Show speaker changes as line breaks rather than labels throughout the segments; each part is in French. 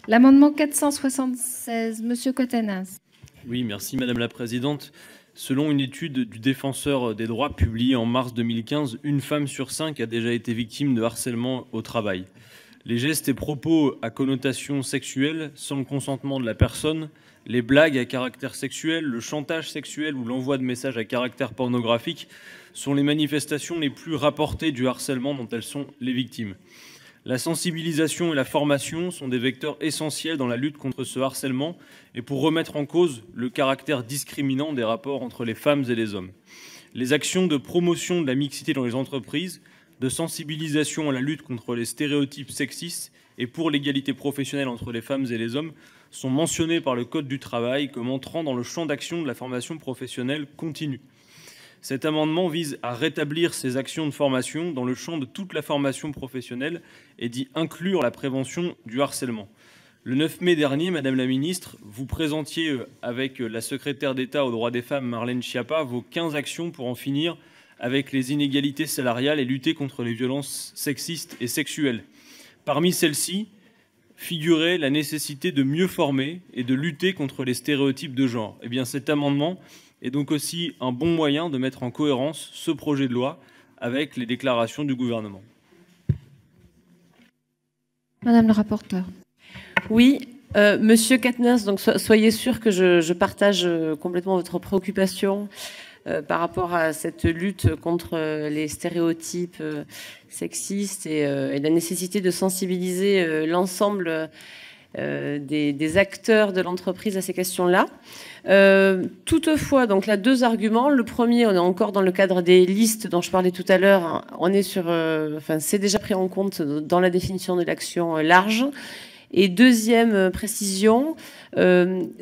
L'amendement 476, Monsieur Cotenaz.
Oui, merci Madame la Présidente. Selon une étude du Défenseur des droits publiée en mars 2015, une femme sur 5 a déjà été victime de harcèlement au travail. Les gestes et propos à connotation sexuelle sans le consentement de la personne, les blagues à caractère sexuel, le chantage sexuel ou l'envoi de messages à caractère pornographique sont les manifestations les plus rapportées du harcèlement dont elles sont les victimes. La sensibilisation et la formation sont des vecteurs essentiels dans la lutte contre ce harcèlement et pour remettre en cause le caractère discriminant des rapports entre les femmes et les hommes. Les actions de promotion de la mixité dans les entreprises, de sensibilisation à la lutte contre les stéréotypes sexistes et pour l'égalité professionnelle entre les femmes et les hommes sont mentionnées par le Code du travail comme entrant dans le champ d'action de la formation professionnelle continue. Cet amendement vise à rétablir ces actions de formation dans le champ de toute la formation professionnelle et d'y inclure la prévention du harcèlement. Le 9 mai dernier, Madame la Ministre, vous présentiez avec la secrétaire d'État aux droits des femmes, Marlène Schiappa, vos 15 actions pour en finir avec les inégalités salariales et lutter contre les violences sexistes et sexuelles. Parmi celles-ci, figurait la nécessité de mieux former et de lutter contre les stéréotypes de genre. Eh bien, cet amendement est donc aussi un bon moyen de mettre en cohérence ce projet de loi avec les déclarations du gouvernement.
Madame le rapporteur.
Oui, Monsieur Katnas, donc soyez sûr que je partage complètement votre préoccupation par rapport à cette lutte contre les stéréotypes sexistes et la nécessité de sensibiliser l'ensemble des acteurs de l'entreprise à ces questions-là. Toutefois, donc là, deux arguments. Le premier, on est encore dans le cadre des listes dont je parlais tout à l'heure. On est sur, c'est déjà pris en compte dans la définition de l'action large. Et deuxième précision,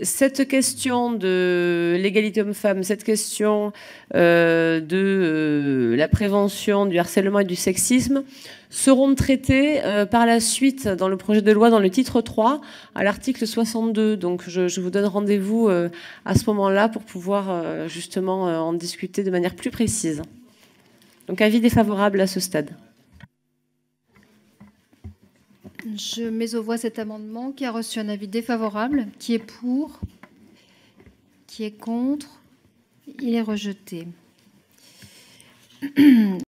cette question de l'égalité homme-femme, cette question de la prévention du harcèlement et du sexisme seront traitées par la suite dans le projet de loi, dans le titre 3, à l'article 62. Donc je vous donne rendez-vous à ce moment-là pour pouvoir justement en discuter de manière plus précise. Donc avis défavorable à ce stade.
Je mets aux voix cet amendement qui a reçu un avis défavorable. Qui est pour? Qui est contre? Il est rejeté.